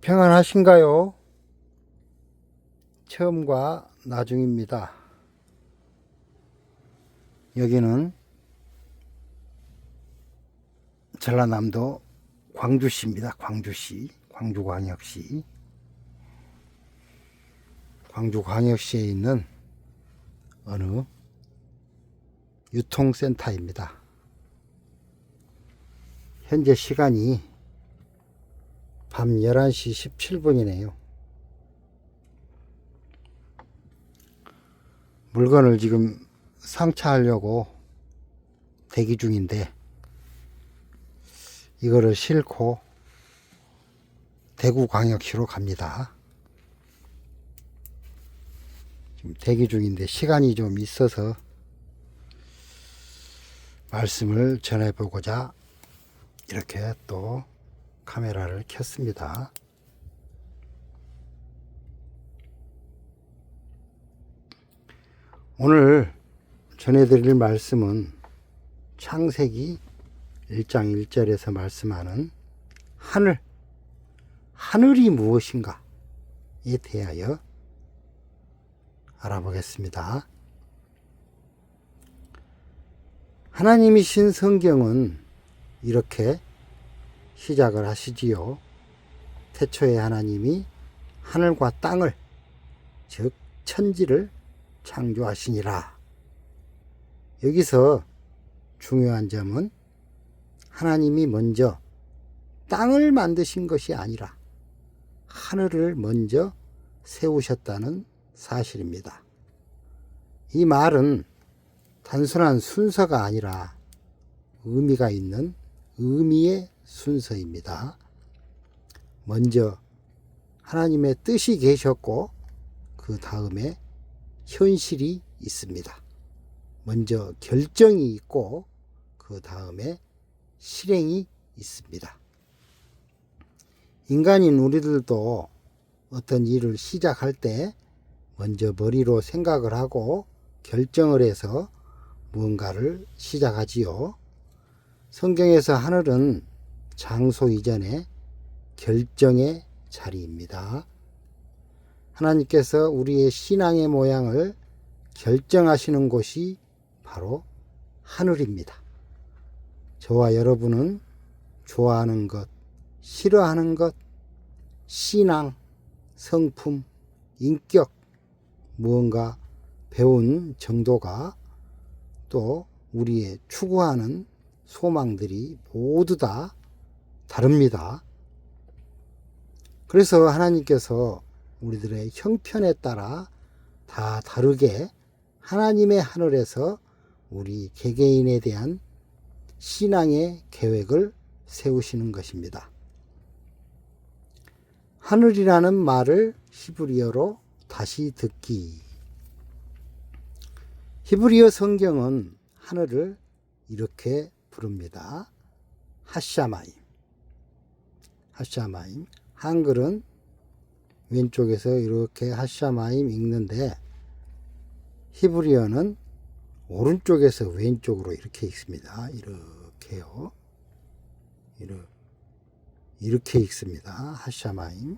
평안하신가요? 처음과 나중입니다. 여기는 전라남도 광주시입니다. 광주시, 광주광역시. 광주광역시에 있는 어느 유통센터입니다. 현재 시간이 밤 11시 17분이네요. 물건을 지금 상차하려고 대기 중인데 이거를 싣고 대구광역시로 갑니다. 지금 대기 중인데 시간이 좀 있어서 말씀을 전해보고자 이렇게 또 카메라를 켰습니다. 오늘 전해드릴 말씀은 창세기 1장 1절에서 말씀하는 하늘이 무엇인가에 대하여 알아보겠습니다. 하나님이신 성경은 이렇게 시작을 하시지요. 태초에 하나님이 하늘과 땅을, 즉 천지를 창조하시니라. 여기서 중요한 점은 하나님이 먼저 땅을 만드신 것이 아니라 하늘을 먼저 세우셨다는 사실입니다. 이 말은 단순한 순서가 아니라 의미가 있는 의미의 순서입니다. 먼저 하나님의 뜻이 계셨고 그 다음에 현실이 있습니다. 먼저 결정이 있고 그 다음에 실행이 있습니다. 인간인 우리들도 어떤 일을 시작할 때 먼저 머리로 생각을 하고 결정을 해서 무언가를 시작하지요. 성경에서 하늘은 장소 이전에 결정의 자리입니다. 하나님께서 우리의 신앙의 모양을 결정하시는 곳이 바로 하늘입니다. 저와 여러분은 좋아하는 것, 싫어하는 것, 신앙, 성품, 인격, 무언가 배운 정도가 또 우리의 추구하는 소망들이 모두 다 다릅니다. 그래서 하나님께서 우리들의 형편에 따라 다 다르게 하나님의 하늘에서 우리 개개인에 대한 신앙의 계획을 세우시는 것입니다. 하늘이라는 말을 히브리어로 다시 듣기. 히브리어 성경은 하늘을 이렇게 부릅니다. 하샤마임. 하샤마임. 한글은 왼쪽에서 이렇게 하샤마임 읽는데 히브리어는 오른쪽에서 왼쪽으로 이렇게 읽습니다. 이렇게요. 이렇게 읽습니다. 하샤마임.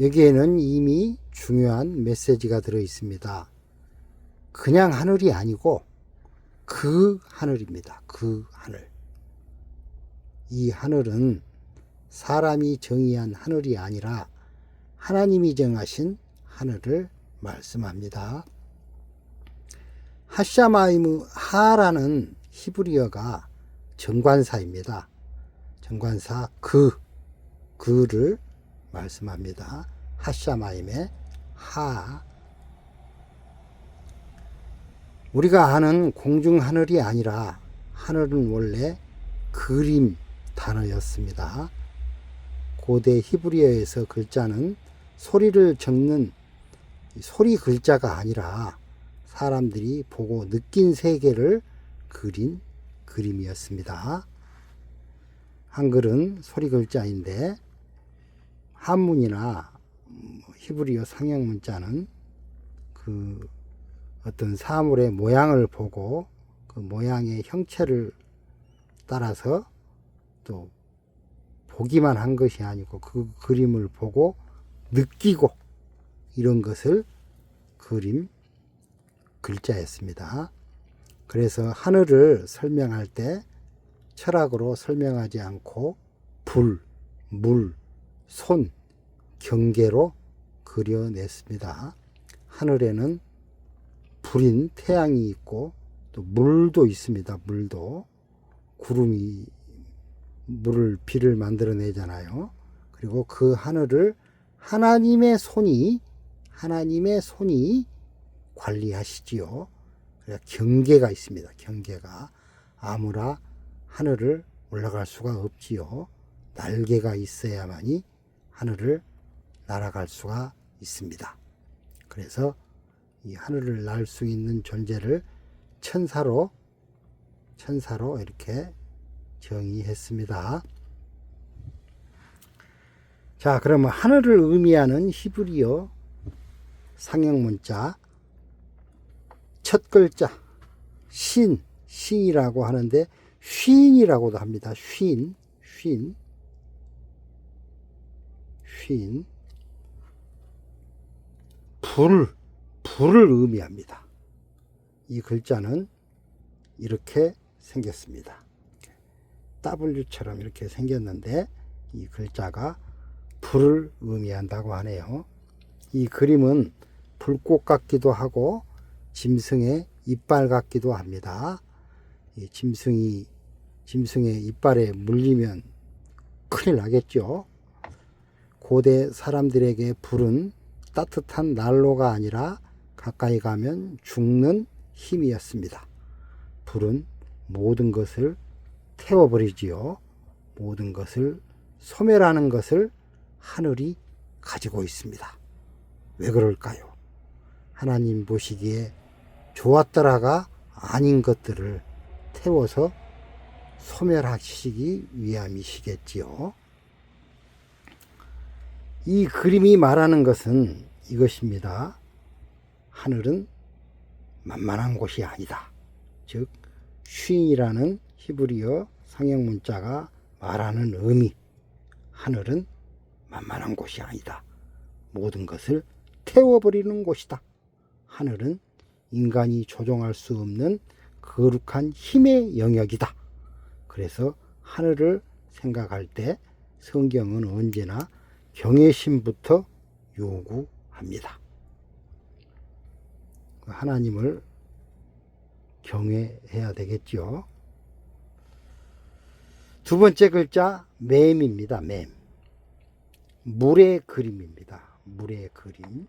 여기에는 이미 중요한 메시지가 들어 있습니다. 그냥 하늘이 아니고 그 하늘입니다. 그 하늘. 이 하늘은 사람이 정의한 하늘이 아니라 하나님이 정하신 하늘을 말씀합니다. 하샤마이무 하라는 히브리어가 정관사입니다. 정관사 그를 말씀합니다. 하샤마임의 하. 우리가 아는 공중 하늘이 아니라 하늘은 원래 그림 단어였습니다. 고대 히브리어에서 글자는 소리를 적는 소리 글자가 아니라 사람들이 보고 느낀 세계를 그린 그림이었습니다. 한글은 소리 글자인데 한문이나 히브리어 상형 문자는 그 어떤 사물의 모양을 보고 그 모양의 형체를 따라서 또 보기만 한 것이 아니고 그 그림을 보고 느끼고 이런 것을 그림 글자였습니다. 그래서 하늘을 설명할 때 철학으로 설명하지 않고 불, 물, 손, 경계로 그려냈습니다. 하늘에는 불인 태양이 있고 또 물도 있습니다. 물도 구름이 비를 만들어내잖아요. 그리고 그 하늘을 하나님의 손이 관리하시지요. 그래서 경계가 있습니다. 경계가 아무나 하늘을 올라갈 수가 없지요. 날개가 있어야만이 하늘을 날아갈 수가 있습니다. 그래서 이 하늘을 날 수 있는 존재를 천사로 이렇게 정의했습니다. 자, 그러면 하늘을 의미하는 히브리어 상형문자 첫 글자 신이라고 하는데 쉰이라고도 합니다. 쉰 불을 의미합니다. 이 글자는 이렇게 생겼습니다. W처럼 이렇게 생겼는데 이 글자가 불을 의미한다고 하네요. 이 그림은 불꽃 같기도 하고 짐승의 이빨 같기도 합니다. 이 짐승의 이빨에 물리면 큰일 나겠죠. 고대 사람들에게 불은 따뜻한 난로가 아니라 가까이 가면 죽는 힘이었습니다. 불은 모든 것을 태워버리지요. 모든 것을 소멸하는 것을 하늘이 가지고 있습니다. 왜 그럴까요? 하나님 보시기에 좋았더라가 아닌 것들을 태워서 소멸하시기 위함이시겠지요. 이 그림이 말하는 것은 이것입니다. 하늘은 만만한 곳이 아니다. 즉 쉰이라는 히브리어 상형문자가 말하는 의미, 하늘은 만만한 곳이 아니다. 모든 것을 태워버리는 곳이다. 하늘은 인간이 조종할 수 없는 거룩한 힘의 영역이다. 그래서 하늘을 생각할 때 성경은 언제나 경외심부터 요구합니다. 하나님을 경외해야 되겠죠. 두 번째 글자 맴입니다. 맴. 물의 그림입니다. 물의 그림.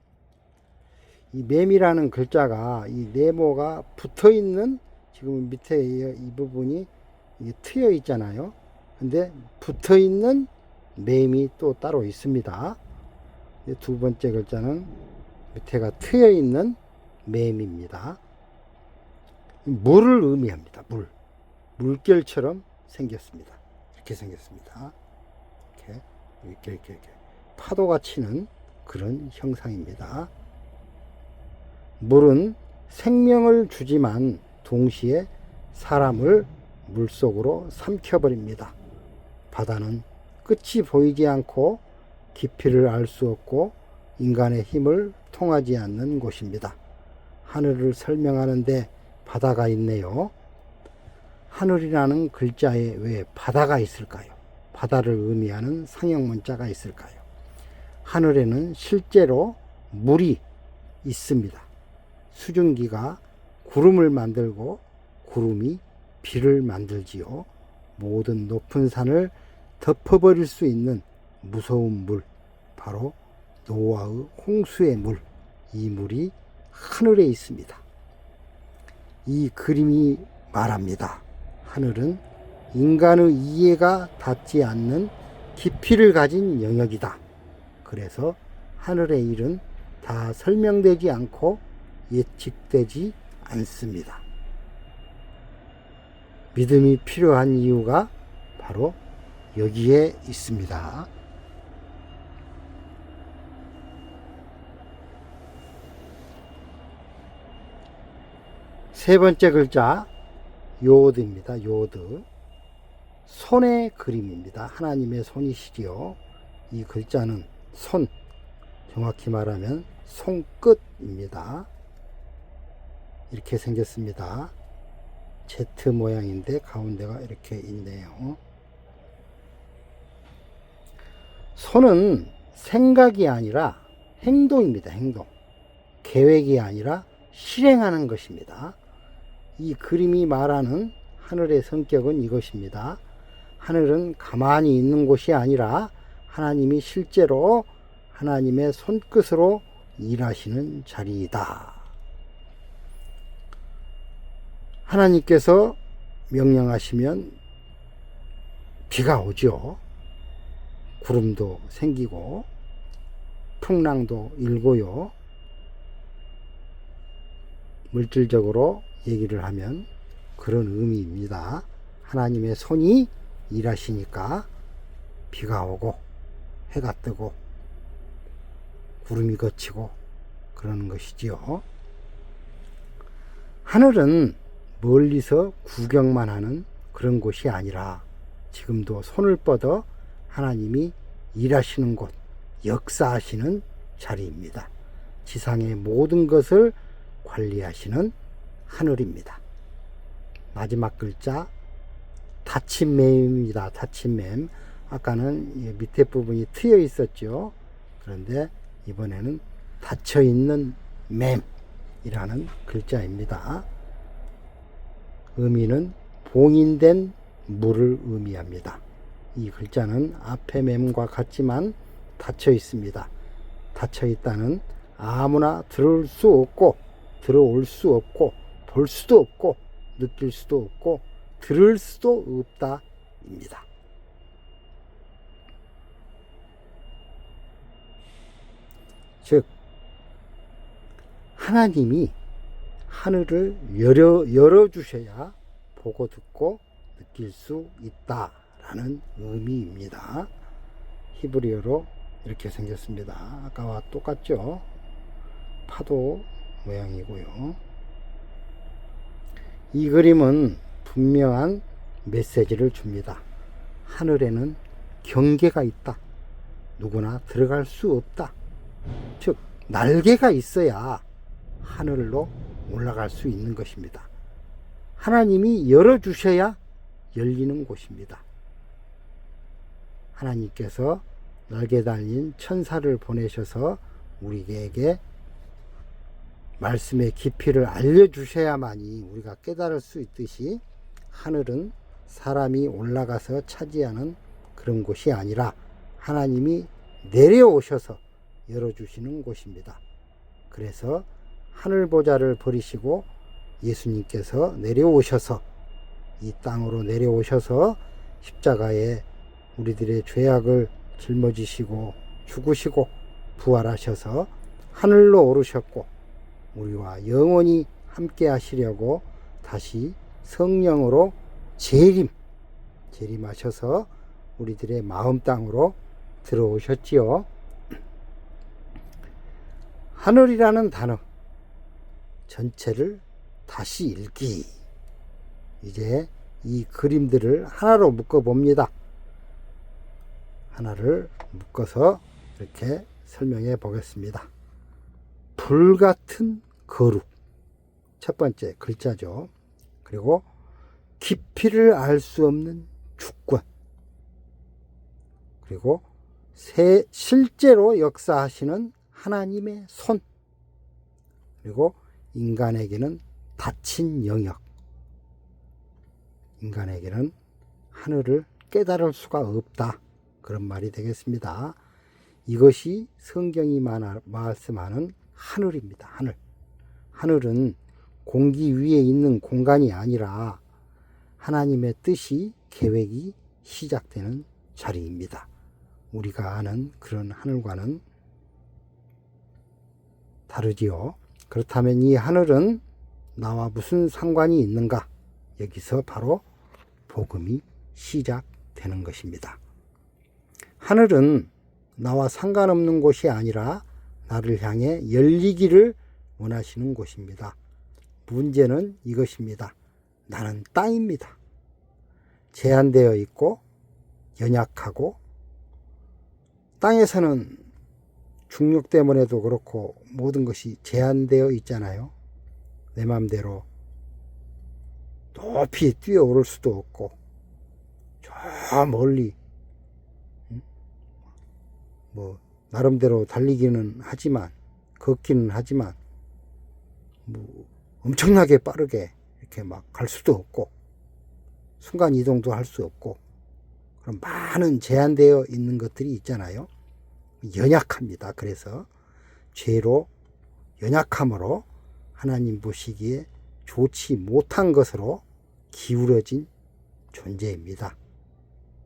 이 맴이라는 글자가 이 네모가 붙어 있는, 지금 밑에 이 부분이 트여 있잖아요. 근데 붙어 있는 맴이 또 따로 있습니다. 두 번째 글자는 밑에가 트여 있는 맴입니다. 물을 의미합니다. 물결처럼 생겼습니다. 이렇게 생겼습니다. 이렇게 파도가 치는 그런 형상입니다. 물은 생명을 주지만 동시에 사람을 물속으로 삼켜버립니다. 바다는 끝이 보이지 않고 깊이를 알 수 없고 인간의 힘을 통하지 않는 곳입니다. 하늘을 설명하는데 바다가 있네요. 하늘이라는 글자에 왜 바다가 있을까요? 바다를 의미하는 상형문자가 있을까요? 하늘에는 실제로 물이 있습니다. 수증기가 구름을 만들고 구름이 비를 만들지요. 모든 높은 산을 덮어버릴 수 있는 무서운 물, 바로 노아의 홍수의 물, 이 물이 하늘에 있습니다. 이 그림이 말합니다. 하늘은 인간의 이해가 닿지 않는 깊이를 가진 영역이다. 그래서 하늘의 일은 다 설명되지 않고 예측되지 않습니다. 믿음이 필요한 이유가 바로 여기에 있습니다. 세 번째 글자 요드입니다. 요드. 손의 그림입니다. 하나님의 손이시지요. 이 글자는 손, 정확히 말하면 손끝입니다. 이렇게 생겼습니다. Z 모양인데 가운데가 이렇게 있네요. 손은 생각이 아니라 행동입니다. 행동. 계획이 아니라 실행하는 것입니다. 이 그림이 말하는 하늘의 성격은 이것입니다. 하늘은 가만히 있는 곳이 아니라 하나님이 실제로 하나님의 손끝으로 일하시는 자리이다. 하나님께서 명령하시면 비가 오죠. 구름도 생기고 풍랑도 일고요. 물질적으로 얘기를 하면 그런 의미입니다. 하나님의 손이 일하시니까 비가 오고 해가 뜨고 구름이 걷히고 그러는 것이지요. 하늘은 멀리서 구경만 하는 그런 곳이 아니라 지금도 손을 뻗어 하나님이 일하시는 곳, 역사하시는 자리입니다. 지상의 모든 것을 관리하시는 하늘입니다. 마지막 글자 닫힌맴입니다. 닫힌맴. 아까는 밑에 부분이 트여 있었죠. 그런데 이번에는 닫혀 있는 맴이라는 글자입니다. 의미는 봉인된 물을 의미합니다. 이 글자는 앞의 맴과 같지만 닫혀 있습니다. 닫혀 있다는 아무나 들어올 수 없고 들어올 수 없고 볼 수도 없고 느낄 수도 없고 들을 수도 없다입니다. 즉 하나님이 하늘을 열어주셔야 보고 듣고 느낄 수 있다라는 의미입니다. 히브리어로 이렇게 생겼습니다. 아까와 똑같죠? 파도 모양이고요. 이 그림은 분명한 메시지를 줍니다. 하늘에는 경계가 있다. 누구나 들어갈 수 없다. 즉 날개가 있어야 하늘로 올라갈 수 있는 것입니다. 하나님이 열어주셔야 열리는 곳입니다. 하나님께서 날개 달린 천사를 보내셔서 우리에게 말씀의 깊이를 알려주셔야만이 우리가 깨달을 수 있듯이 하늘은 사람이 올라가서 차지하는 그런 곳이 아니라 하나님이 내려오셔서 열어주시는 곳입니다. 그래서 하늘보좌를 버리시고 예수님께서 내려오셔서 이 땅으로 내려오셔서 십자가에 우리들의 죄악을 짊어지시고 죽으시고 부활하셔서 하늘로 오르셨고 우리와 영원히 함께 하시려고 다시 성령으로 재림하셔서 우리들의 마음 땅으로 들어오셨지요. 하늘이라는 단어 전체를 다시 읽기. 이제 이 그림들을 하나로 묶어 봅니다. 하나를 묶어서 이렇게 설명해 보겠습니다. 불같은 거룩. 첫 번째 글자죠. 그리고 깊이를 알 수 없는 주권. 그리고 실제로 역사하시는 하나님의 손. 그리고 인간에게는 닫힌 영역. 인간에게는 하늘을 깨달을 수가 없다. 그런 말이 되겠습니다. 이것이 성경이 말씀하는 하늘입니다. 하늘. 하늘은 공기 위에 있는 공간이 아니라 하나님의 뜻이 계획이 시작되는 자리입니다. 우리가 아는 그런 하늘과는 다르지요. 그렇다면 이 하늘은 나와 무슨 상관이 있는가? 여기서 바로 복음이 시작되는 것입니다. 하늘은 나와 상관없는 곳이 아니라 나를 향해 열리기를 원하시는 곳입니다. 문제는 이것입니다. 나는 땅입니다. 제한되어 있고 연약하고, 땅에서는 중력 때문에도 그렇고 모든 것이 제한되어 있잖아요. 내 마음대로 높이 뛰어오를 수도 없고, 저 멀리 뭐 나름대로 달리기는 하지만, 걷기는 하지만 뭐 엄청나게 빠르게 이렇게 막 갈 수도 없고, 순간 이동도 할 수 없고, 그런 많은 제한되어 있는 것들이 있잖아요. 연약합니다. 그래서 죄로, 연약함으로 하나님 보시기에 좋지 못한 것으로 기울어진 존재입니다.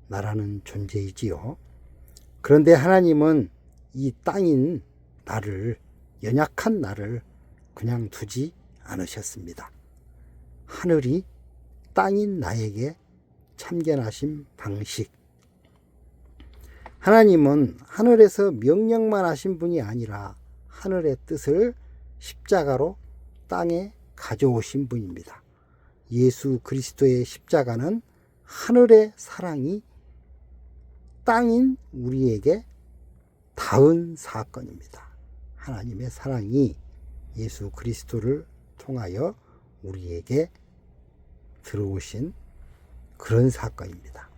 나라는 존재이지요. 그런데 하나님은 이 땅인 나를, 연약한 나를 그냥 두지 않으셨습니다. 하늘이 땅인 나에게 참견하신 방식. 하나님은 하늘에서 명령만 하신 분이 아니라 하늘의 뜻을 십자가로 땅에 가져오신 분입니다. 예수 그리스도의 십자가는 하늘의 사랑이 땅인 우리에게 닿은 사건입니다. 하나님의 사랑이 예수 그리스도를 통하여 우리에게 들어오신 그런 사건입니다.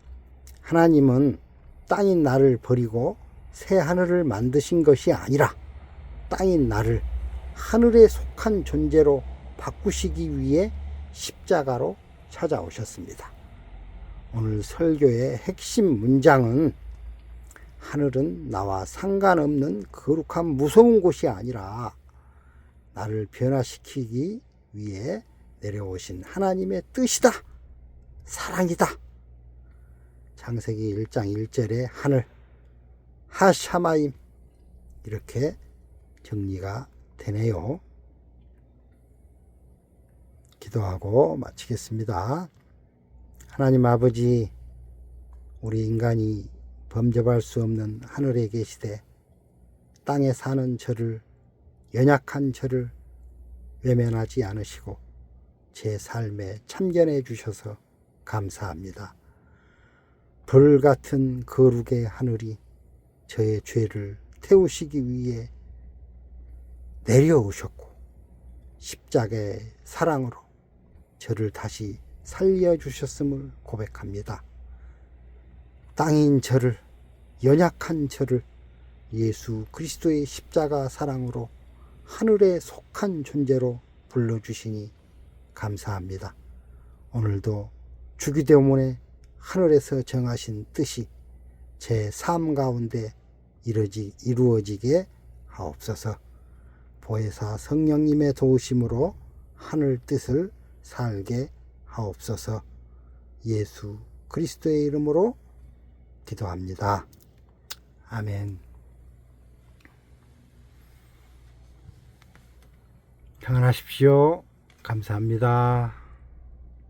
하나님은 땅인 나를 버리고 새 하늘을 만드신 것이 아니라 땅인 나를 하늘에 속한 존재로 바꾸시기 위해 십자가로 찾아오셨습니다. 오늘 설교의 핵심 문장은 하늘은 나와 상관없는 거룩한 무서운 곳이 아니라 나를 변화시키기 위해 내려오신 하나님의 뜻이다. 사랑이다. 창세기 1장 1절에 하늘, 하샤마임, 이렇게 정리가 되네요. 기도하고 마치겠습니다. 하나님 아버지, 우리 인간이 범접할 수 없는 하늘에 계시되 땅에 사는 저를, 연약한 저를 외면하지 않으시고 제 삶에 참견해 주셔서 감사합니다. 불같은 거룩의 하늘이 저의 죄를 태우시기 위해 내려오셨고 십자가의 사랑으로 저를 다시 살려주셨음을 고백합니다. 땅인 저를, 연약한 저를 예수 그리스도의 십자가 사랑으로 하늘에 속한 존재로 불러주시니 감사합니다. 오늘도 주기도문에 하늘에서 정하신 뜻이 제 삶 가운데 이루어지게 하옵소서. 보혜사 성령님의 도우심으로 하늘 뜻을 살게 하옵소서. 예수 그리스도의 이름으로 기도합니다. 아멘. 평안하십시오. 감사합니다.